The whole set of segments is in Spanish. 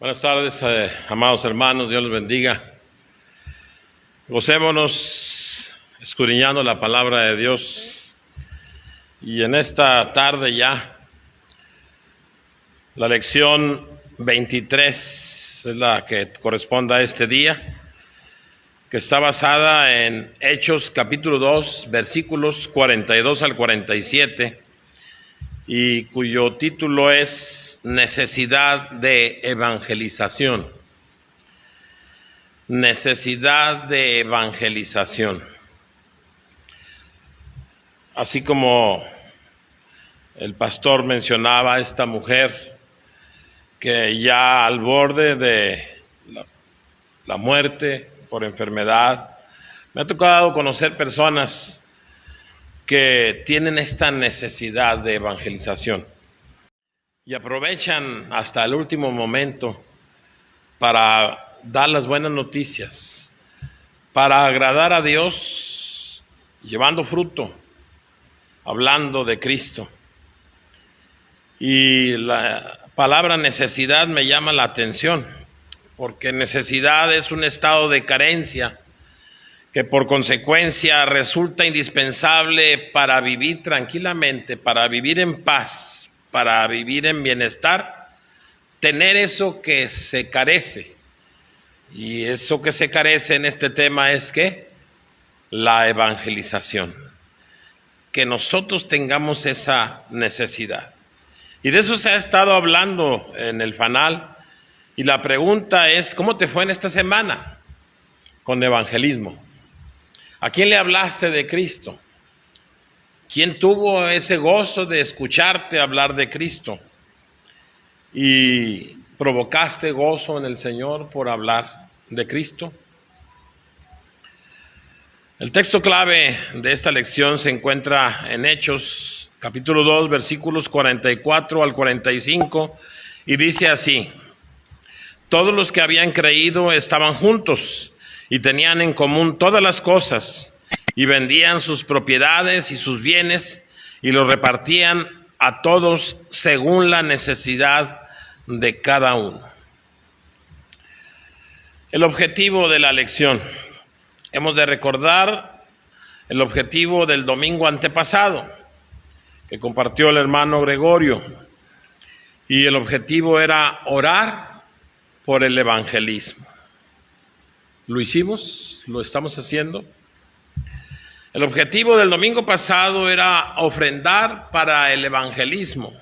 Buenas tardes, amados hermanos, Dios los bendiga. Gocémonos escudriñando la palabra de Dios. Y en esta tarde ya, la lección 23 es la que corresponde a este día, que está basada en Hechos capítulo 2, versículos 42 al 47, y cuyo título es Necesidad de evangelización. Necesidad de evangelización. Así como el pastor mencionaba a esta mujer que ya al borde de la muerte por enfermedad, me ha tocado conocer personas que tienen esta necesidad de evangelización y aprovechan hasta el último momento para dar las buenas noticias, para agradar a Dios, llevando fruto, hablando de Cristo. Y la palabra necesidad me llama la atención, porque necesidad es un estado de carencia que por consecuencia resulta indispensable para vivir tranquilamente, para vivir en paz, para vivir en bienestar, tener eso que se carece. Y eso que se carece en este tema es ¿qué? La evangelización. Que nosotros tengamos esa necesidad. Y de eso se ha estado hablando en el fanal. Y la pregunta es, ¿cómo te fue en esta semana con evangelismo? ¿A quién le hablaste de Cristo? ¿Quién tuvo ese gozo de escucharte hablar de Cristo? ¿Y provocaste gozo en el Señor por hablar de Cristo? El texto clave de esta lección se encuentra en Hechos, capítulo 2, versículos 44 al 45, y dice así: todos los que habían creído estaban juntos y tenían en común todas las cosas, y vendían sus propiedades y sus bienes, y los repartían a todos según la necesidad de cada uno. El objetivo de la lección. Hemos de recordar el objetivo del domingo antepasado, que compartió el hermano Gregorio, y el objetivo era orar por el evangelismo. ¿Lo hicimos? ¿Lo estamos haciendo? El objetivo del domingo pasado era ofrendar para el evangelismo.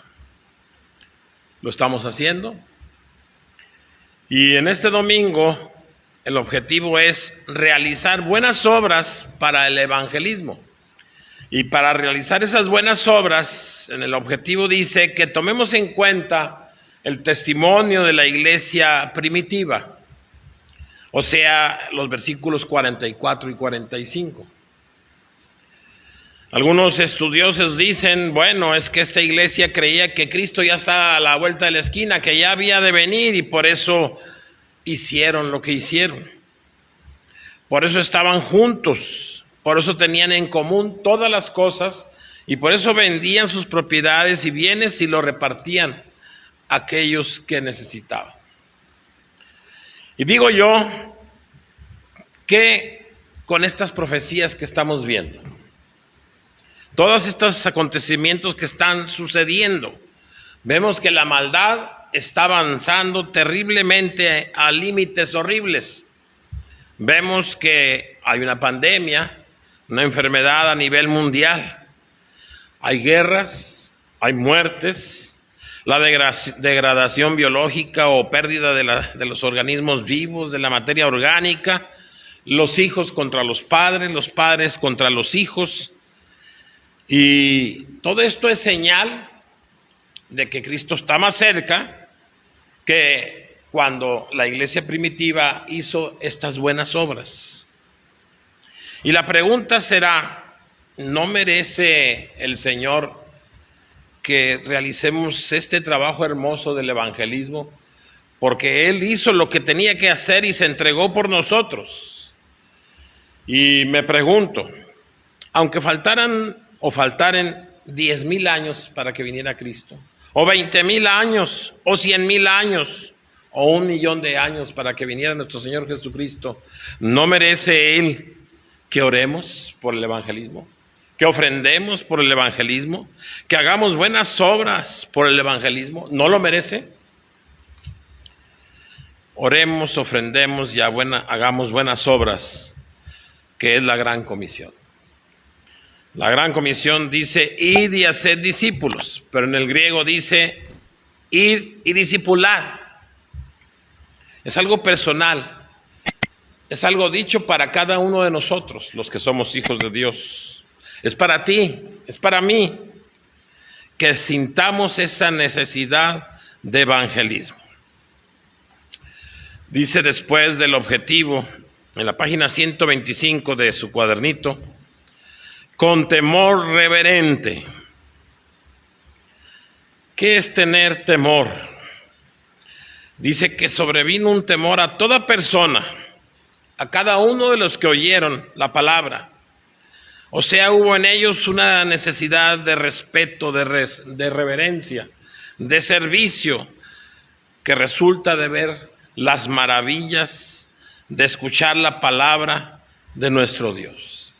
¿Lo estamos haciendo? Y en este domingo el objetivo es realizar buenas obras para el evangelismo. Y para realizar esas buenas obras, en el objetivo dice que tomemos en cuenta el testimonio de la iglesia primitiva. O sea, los versículos 44 y 45. Algunos estudiosos dicen, bueno, es que esta iglesia creía que Cristo ya está a la vuelta de la esquina, que ya había de venir, y por eso hicieron lo que hicieron. Por eso estaban juntos, por eso tenían en común todas las cosas, y por eso vendían sus propiedades y bienes y lo repartían a aquellos que necesitaban. Y digo yo que con estas profecías que estamos viendo, todos estos acontecimientos que están sucediendo, vemos que la maldad está avanzando terriblemente a límites horribles. Vemos que hay una pandemia, una enfermedad a nivel mundial. Hay guerras, hay muertes, la degradación biológica o pérdida de los organismos vivos, de la materia orgánica, los hijos contra los padres contra los hijos. Y todo esto es señal de que Cristo está más cerca que cuando la iglesia primitiva hizo estas buenas obras. Y la pregunta será, ¿no merece el Señor que realicemos este trabajo hermoso del evangelismo? Porque Él hizo lo que tenía que hacer y se entregó por nosotros. Y me pregunto, aunque faltaren 10,000 años para que viniera Cristo, o 20,000 años, o 100,000 años, o 1.000.000 de años para que viniera nuestro Señor Jesucristo, ¿no merece Él que oremos por el evangelismo? ¿Que ofrendemos por el evangelismo? ¿Que hagamos buenas obras por el evangelismo? ¿No lo merece? Oremos, ofrendemos y hagamos buenas obras, que es la gran comisión. La gran comisión dice, id y haced discípulos, pero en el griego dice, id y discipulad. Es algo personal, es algo dicho para cada uno de nosotros, los que somos hijos de Dios. Es para ti, es para mí, que sintamos esa necesidad de evangelismo. Dice después del objetivo, en la página 125 de su cuadernito, con temor reverente. ¿Qué es tener temor? Dice que sobrevino un temor a toda persona, a cada uno de los que oyeron la palabra. O sea, hubo en ellos una necesidad de respeto, de reverencia, de servicio, que resulta de ver las maravillas, de escuchar la palabra de nuestro Dios.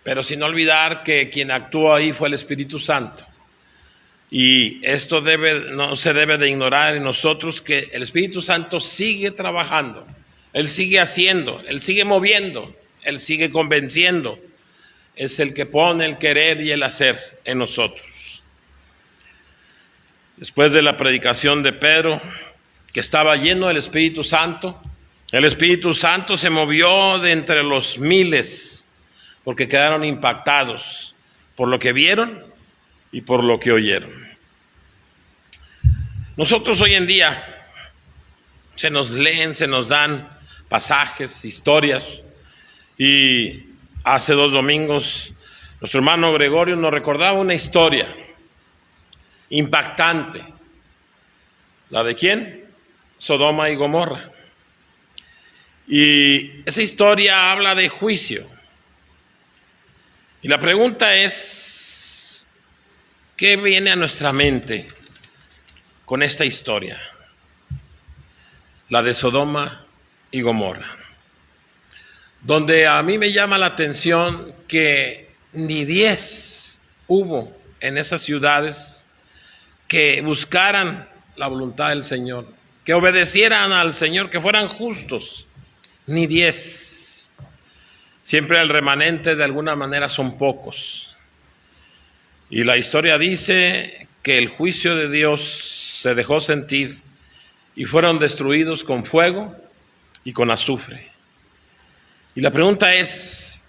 Pero sin olvidar que quien actuó ahí fue el Espíritu Santo. Y esto no se debe de ignorar en nosotros, que el Espíritu Santo sigue trabajando, Él sigue haciendo, Él sigue moviendo, Él sigue convenciendo. Es el que pone el querer y el hacer en nosotros. Después de la predicación de Pedro, que estaba lleno del Espíritu Santo, el Espíritu Santo se movió de entre los miles, porque quedaron impactados por lo que vieron y por lo que oyeron. Nosotros hoy en día se nos leen, se nos dan pasajes, historias, y hace 2 domingos nuestro hermano Gregorio nos recordaba una historia impactante. ¿La de quién? Sodoma y Gomorra. Y esa historia habla de juicio. Y la pregunta es, ¿qué viene a nuestra mente con esta historia? La de Sodoma y Gomorra. Donde a mí me llama la atención que ni 10 hubo en esas ciudades que buscaran la voluntad del Señor, que obedecieran al Señor, que fueran justos. Ni 10. Siempre el remanente de alguna manera son pocos. Y la historia dice que el juicio de Dios se dejó sentir y fueron destruidos con fuego y con azufre. Y la pregunta es,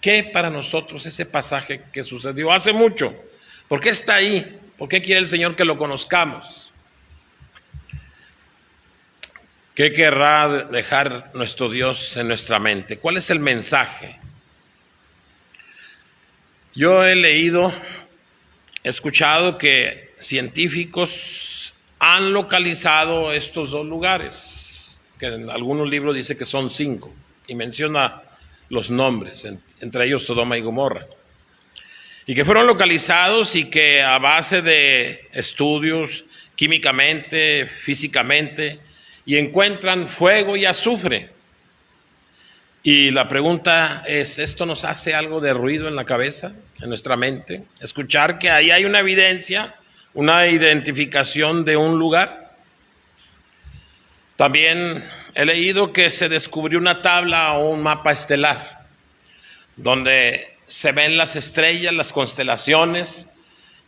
¿qué para nosotros ese pasaje que sucedió hace mucho? ¿Por qué está ahí? ¿Por qué quiere el Señor que lo conozcamos? ¿Qué querrá dejar nuestro Dios en nuestra mente? ¿Cuál es el mensaje? Yo he leído, he escuchado que científicos han localizado estos 2 lugares, que en algunos libros dice que son 5, y menciona los nombres, entre ellos Sodoma y Gomorra, y que fueron localizados y que a base de estudios químicamente, físicamente, y encuentran fuego y azufre. Y la pregunta es, ¿esto nos hace algo de ruido en la cabeza, en nuestra mente? Escuchar que ahí hay una evidencia, una identificación de un lugar. También he leído que se descubrió una tabla o un mapa estelar, donde se ven las estrellas, las constelaciones,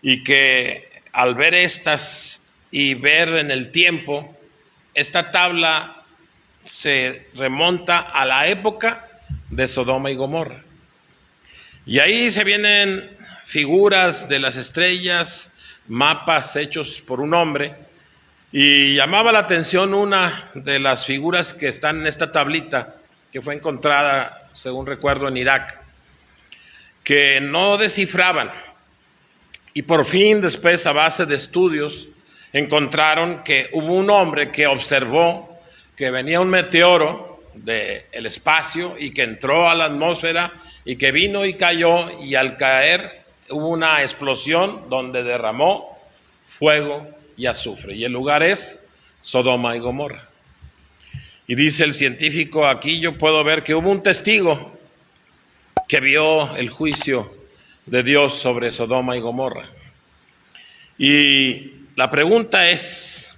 y que al ver estas y ver en el tiempo, esta tabla se remonta a la época de Sodoma y Gomorra. Y ahí se vienen figuras de las estrellas, mapas hechos por un hombre, y llamaba la atención una de las figuras que están en esta tablita, que fue encontrada, según recuerdo, en Irak, que no descifraban. Y por fin, después, a base de estudios, encontraron que hubo un hombre que observó que venía un meteoro del espacio y que entró a la atmósfera y que vino y cayó, y al caer hubo una explosión donde derramó fuego y azufre. Y el lugar es Sodoma y Gomorra. Y dice el científico, aquí yo puedo ver que hubo un testigo que vio el juicio de Dios sobre Sodoma y Gomorra. Y la pregunta es,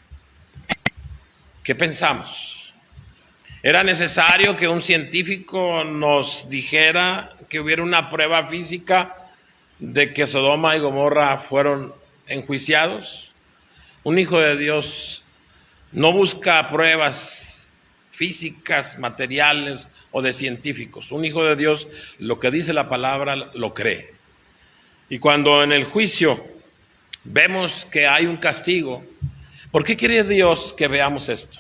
¿qué pensamos? ¿Era necesario que un científico nos dijera que hubiera una prueba física de que Sodoma y Gomorra fueron enjuiciados? Un hijo de Dios no busca pruebas físicas, materiales o de científicos. Un hijo de Dios, lo que dice la palabra, lo cree. Y cuando en el juicio vemos que hay un castigo, ¿por qué quiere Dios que veamos esto?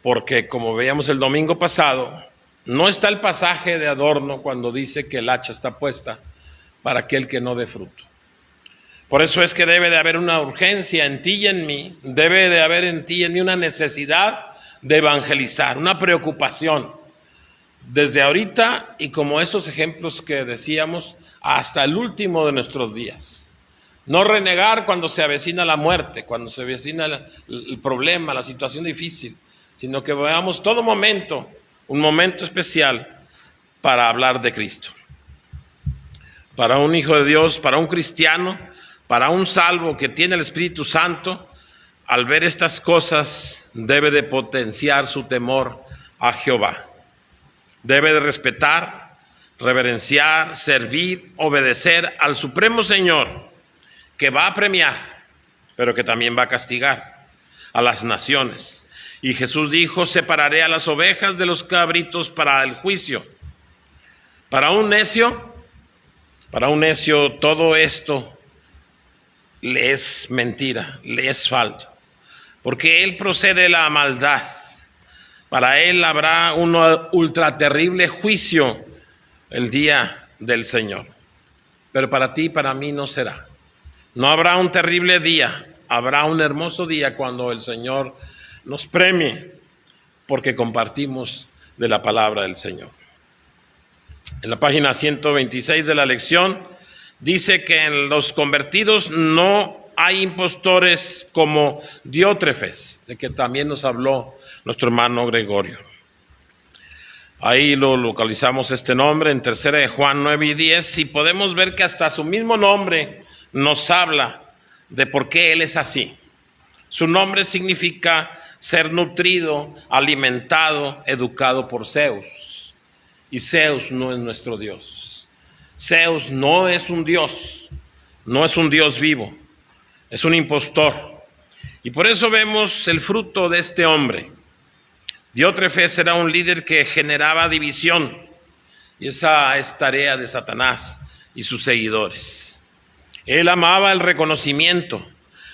Porque como veíamos el domingo pasado, no está el pasaje de adorno cuando dice que el hacha está puesta para aquel que no dé fruto. Por eso es que debe de haber una urgencia en ti y en mí, debe de haber en ti y en mí una necesidad de evangelizar, una preocupación, desde ahorita y como esos ejemplos que decíamos, hasta el último de nuestros días. No renegar cuando se avecina la muerte, cuando se avecina el problema, la situación difícil, sino que veamos todo momento, un momento especial para hablar de Cristo. Para un hijo de Dios, para un cristiano, para un salvo que tiene el Espíritu Santo, al ver estas cosas debe de potenciar su temor a Jehová. Debe de respetar, reverenciar, servir, obedecer al Supremo Señor, que va a premiar, pero que también va a castigar a las naciones. Y Jesús dijo, separaré a las ovejas de los cabritos para el juicio. Para un necio todo esto le es mentira, le es falso, porque él procede de la maldad. Para él habrá un ultra terrible juicio el día del Señor. Pero para ti y para mí no será. No habrá un terrible día, habrá un hermoso día cuando el Señor nos premie porque compartimos de la palabra del Señor. En la página 126 de la lección dice que en los convertidos no hay impostores como Diótrefes, de que también nos habló nuestro hermano Gregorio. Ahí lo localizamos este nombre en 3 de Juan 9 y 10 y podemos ver que hasta su mismo nombre nos habla de por qué él es así. Su nombre significa ser nutrido, alimentado, educado por Zeus. Y Zeus no es nuestro Dios. Zeus no es un Dios, no es un Dios vivo, es un impostor. Y por eso vemos el fruto de este hombre. Diótrefes era un líder que generaba división, y esa es tarea de Satanás y sus seguidores. Él amaba el reconocimiento,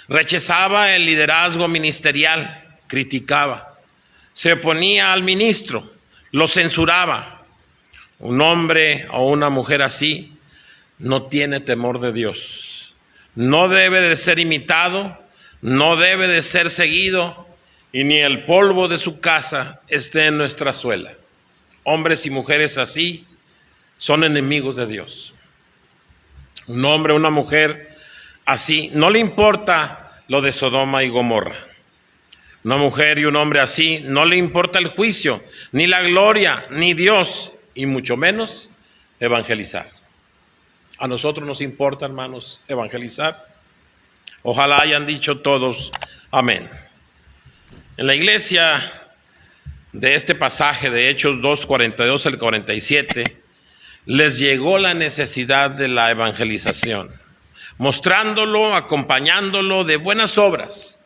rechazaba el liderazgo ministerial, criticaba, se oponía al ministro, lo censuraba. Un hombre o una mujer así no tiene temor de Dios, no debe de ser imitado, no debe de ser seguido, y ni el polvo de su casa esté en nuestra suela. Hombres y mujeres así son enemigos de Dios. Un hombre o una mujer así no le importa lo de Sodoma y Gomorra. Una mujer y un hombre así no le importa el juicio, ni la gloria, ni Dios, y mucho menos evangelizar. A nosotros nos importa, hermanos, evangelizar. Ojalá hayan dicho todos amén. En la iglesia de este pasaje de Hechos 2, 42 al 47, les llegó la necesidad de la evangelización, mostrándolo, acompañándolo de buenas obras,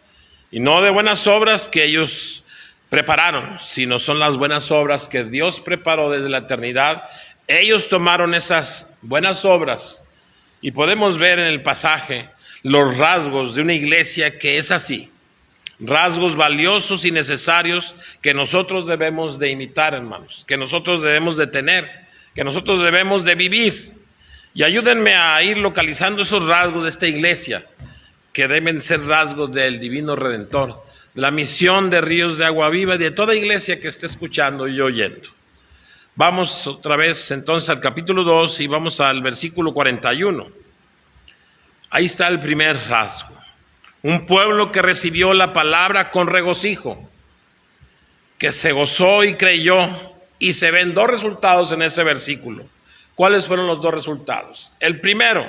y no de buenas obras que ellos prepararon, sino son las buenas obras que Dios preparó desde la eternidad. Ellos tomaron esas buenas obras y podemos ver en el pasaje los rasgos de una iglesia que es así, rasgos valiosos y necesarios que nosotros debemos de imitar, hermanos, que nosotros debemos de tener, que nosotros debemos de vivir. Y ayúdenme a ir localizando esos rasgos de esta iglesia, que deben ser rasgos del Divino Redentor, de la misión de Ríos de Agua Viva y de toda iglesia que esté escuchando y oyendo. Vamos otra vez entonces al capítulo 2 y vamos al versículo 41. Ahí está el primer rasgo. Un pueblo que recibió la palabra con regocijo, que se gozó y creyó, y se ven dos resultados en ese versículo. ¿Cuáles fueron los dos resultados? El primero,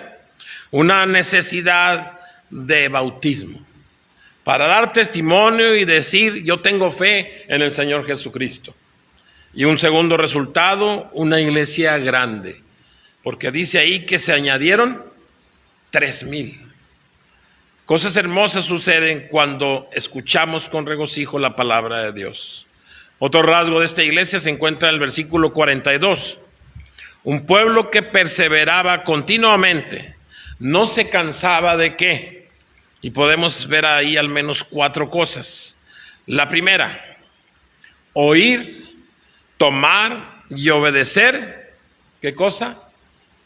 una necesidad de bautismo, para dar testimonio y decir, yo tengo fe en el Señor Jesucristo. Y un segundo resultado, una iglesia grande, porque dice ahí que se añadieron 3,000. Cosas hermosas suceden cuando escuchamos con regocijo la palabra de Dios. Otro rasgo de esta iglesia se encuentra en el versículo 42. Un pueblo que perseveraba continuamente, no se cansaba de qué. Y podemos ver ahí al menos 4 cosas. La primera, oír, tomar y obedecer. ¿Qué cosa?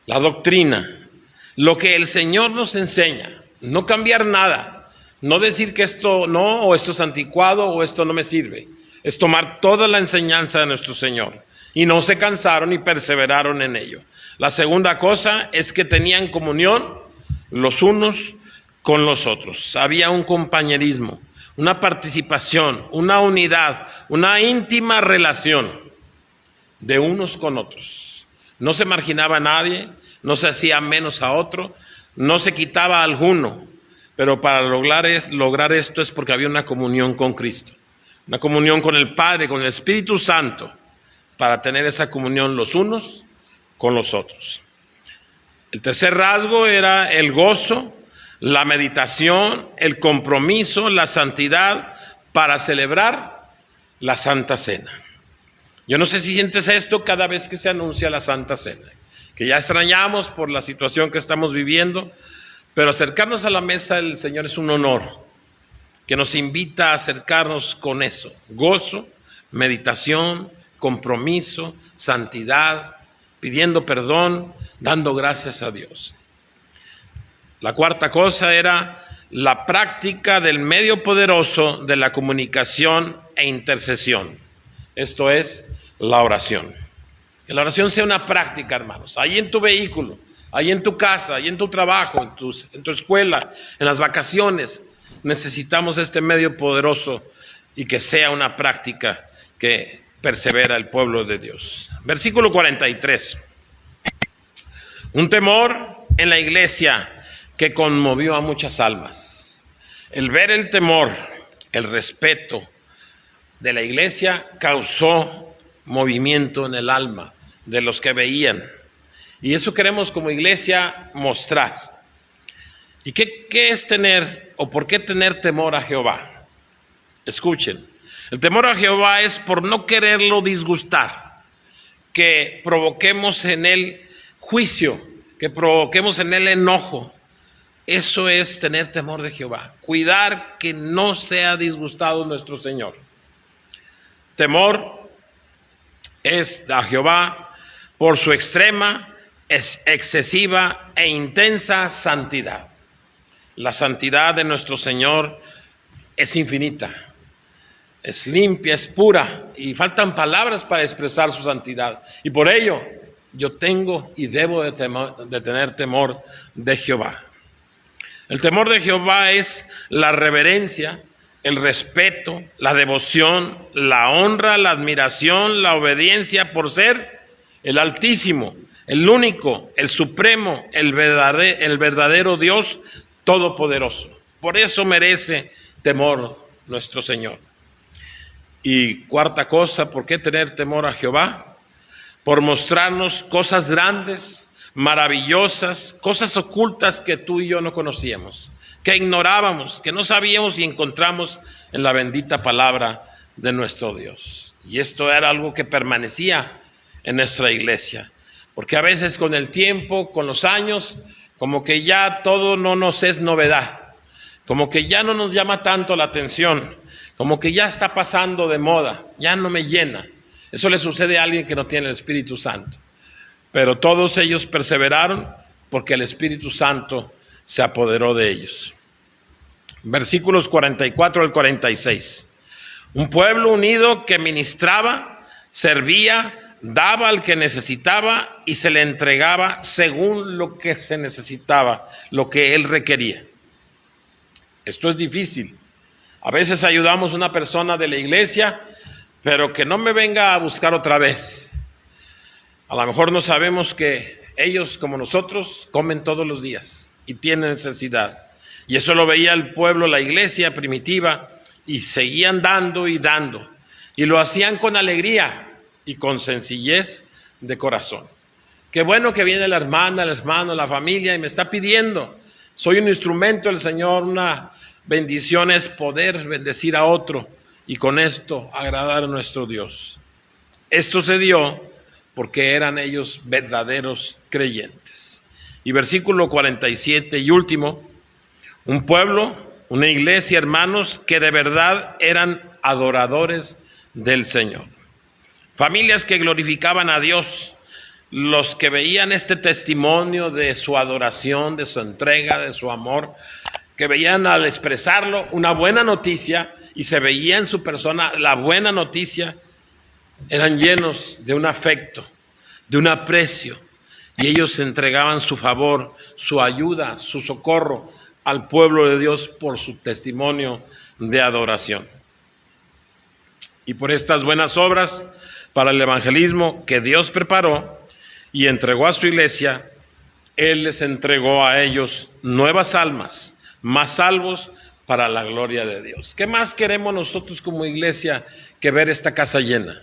La doctrina. Lo que el Señor nos enseña. No cambiar nada. No decir que esto no, o esto es anticuado, o esto no me sirve. Es tomar toda la enseñanza de nuestro Señor. Y no se cansaron y perseveraron en ello. La segunda cosa es que tenían comunión los unos con los otros. Había un compañerismo, una participación, una unidad, una íntima relación de unos con otros. No se marginaba a nadie, no se hacía menos a otro, no se quitaba a alguno. Pero para lograr esto es porque había una comunión con Cristo, una comunión con el Padre, con el Espíritu Santo, para tener esa comunión los unos con los otros. El tercer rasgo era el gozo, la meditación, el compromiso, la santidad para celebrar la Santa Cena. Yo no sé si sientes esto cada vez que se anuncia la Santa Cena, que ya extrañamos por la situación que estamos viviendo, pero acercarnos a la mesa del Señor es un honor, que nos invita a acercarnos con eso: gozo, meditación, compromiso, santidad, pidiendo perdón, dando gracias a Dios. La cuarta cosa era la práctica del medio poderoso de la comunicación e intercesión. Esto es la oración. Que la oración sea una práctica, hermanos. Ahí en tu vehículo, ahí en tu casa, ahí en tu trabajo, en tu escuela, en las vacaciones. Necesitamos este medio poderoso y que sea una práctica que persevera el pueblo de Dios. Versículo 43. Un temor en la iglesia que conmovió a muchas almas. El ver el temor, el respeto de la iglesia causó movimiento en el alma de los que veían. Y eso queremos como iglesia mostrar. ¿Y qué es tener o por qué tener temor a Jehová? Escuchen. El temor a Jehová es por no quererlo disgustar, que provoquemos en él juicio, que provoquemos en él enojo. Eso es tener temor de Jehová, cuidar que no sea disgustado nuestro Señor. Temor es a Jehová por su extrema, excesiva e intensa santidad. La santidad de nuestro Señor es infinita, es limpia, es pura, y faltan palabras para expresar su santidad. Y por ello yo tengo y debo de tener temor de Jehová. El temor de Jehová es la reverencia, el respeto, la devoción, la honra, la admiración, la obediencia por ser el Altísimo, el único, el supremo, el verdadero Dios todopoderoso. Por eso merece temor nuestro Señor. Y cuarta cosa, ¿por qué tener temor a Jehová? Por mostrarnos cosas grandes, maravillosas, cosas ocultas que tú y yo no conocíamos, que ignorábamos, que no sabíamos y encontramos en la bendita palabra de nuestro Dios. Y esto era algo que permanecía en nuestra iglesia, porque a veces con el tiempo, con los años, como que ya todo no nos es novedad, como que ya no nos llama tanto la atención, como que ya está pasando de moda, ya no me llena. Eso le sucede a alguien que no tiene el Espíritu Santo. Pero todos ellos perseveraron porque el Espíritu Santo se apoderó de ellos. Versículos 44 al 46. Un pueblo unido que ministraba, servía, daba al que necesitaba y se le entregaba según lo que se necesitaba, lo que él requería. Esto es difícil. A veces ayudamos a una persona de la iglesia, pero que no me venga a buscar otra vez. A lo mejor no sabemos que ellos, como nosotros, comen todos los días y tienen necesidad. Y eso lo veía el pueblo, la iglesia primitiva, y seguían dando y dando. Y lo hacían con alegría y con sencillez de corazón. Qué bueno que viene la hermana, el hermano, la familia y me está pidiendo. Soy un instrumento del Señor, una bendición es poder bendecir a otro y con esto agradar a nuestro Dios. Esto se dio porque eran ellos verdaderos creyentes. Y versículo 47 y último, un pueblo, una iglesia, hermanos, que de verdad eran adoradores del Señor. Familias que glorificaban a Dios, los que veían este testimonio de su adoración, de su entrega, de su amor, que veían al expresarlo una buena noticia y se veía en su persona la buena noticia, eran llenos de un afecto, de un aprecio, y ellos entregaban su favor, su ayuda, su socorro al pueblo de Dios por su testimonio de adoración. Y por estas buenas obras para el evangelismo que Dios preparó y entregó a su iglesia, Él les entregó a ellos nuevas almas, más salvos para la gloria de Dios. ¿Qué más queremos nosotros como iglesia que ver esta casa llena?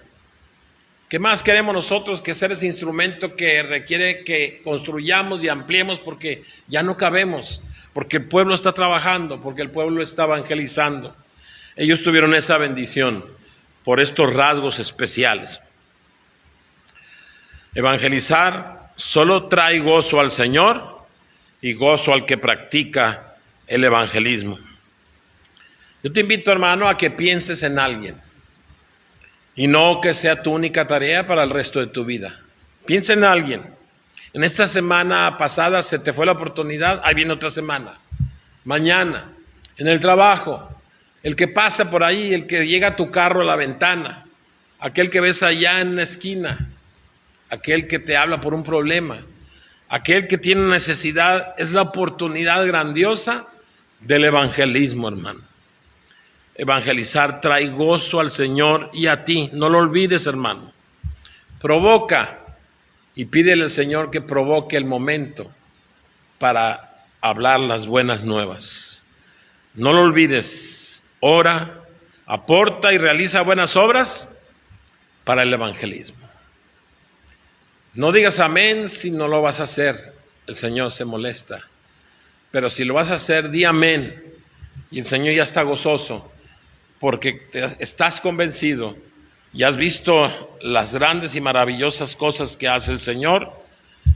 ¿Qué más queremos nosotros que ser ese instrumento que requiere que construyamos y ampliemos porque ya no cabemos? Porque el pueblo está trabajando, porque el pueblo está evangelizando. Ellos tuvieron esa bendición por estos rasgos especiales. Evangelizar solo trae gozo al Señor y gozo al que practica el evangelismo. Yo te invito, hermano, a que pienses en alguien y no que sea tu única tarea para el resto de tu vida. Piensa en alguien. En esta semana pasada se te fue la oportunidad, ahí viene otra semana. Mañana, en el trabajo, el que pasa por ahí, el que llega a tu carro a la ventana, aquel que ves allá en la esquina, aquel que te habla por un problema, aquel que tiene necesidad, es la oportunidad grandiosa del evangelismo, hermano. Evangelizar trae gozo al Señor y a ti, no lo olvides, hermano. Provoca y pídele al Señor que provoque el momento para hablar las buenas nuevas. No lo olvides, ora, aporta y realiza buenas obras para el evangelismo. No digas amén si no lo vas a hacer, el Señor se molesta. Pero si lo vas a hacer, di amén y el Señor ya está gozoso porque estás convencido y has visto las grandes y maravillosas cosas que hace el Señor.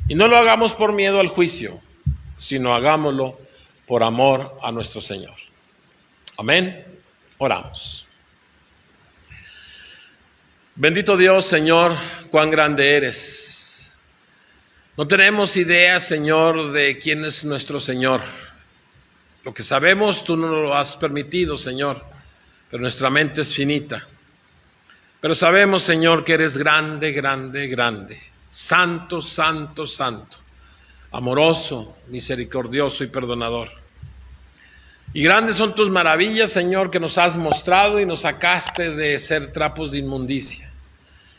Y no lo hagamos por miedo al juicio, sino hagámoslo por amor a nuestro Señor. Amén. Oramos. Bendito Dios, Señor, cuán grande eres. No tenemos idea, Señor, de quién es nuestro Señor. Lo que sabemos, tú no lo has permitido, Señor, pero nuestra mente es finita. Pero sabemos, Señor, que eres grande, grande, grande. Santo, santo, santo. Amoroso, misericordioso y perdonador. Y grandes son tus maravillas, Señor, que nos has mostrado y nos sacaste de ser trapos de inmundicia.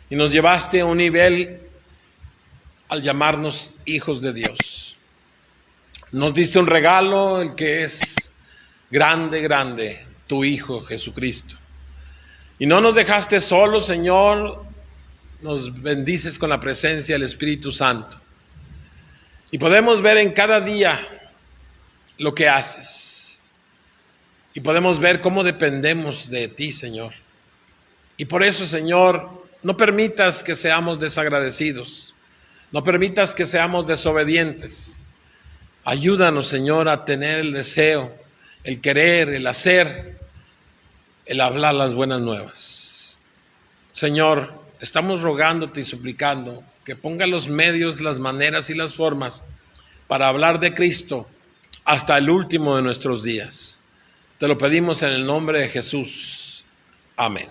Y nos llevaste a un nivel al llamarnos hijos de Dios. Nos diste un regalo, el que es grande, grande, tu Hijo Jesucristo. Y no nos dejaste solos, Señor, nos bendices con la presencia del Espíritu Santo. Y podemos ver en cada día lo que haces. Y podemos ver cómo dependemos de ti, Señor. Y por eso, Señor, no permitas que seamos desagradecidos. No permitas que seamos desobedientes. Ayúdanos, Señor, a tener el deseo, el querer, el hacer, el hablar las buenas nuevas. Señor, estamos rogándote y suplicando que ponga los medios, las maneras y las formas para hablar de Cristo hasta el último de nuestros días. Te lo pedimos en el nombre de Jesús. Amén.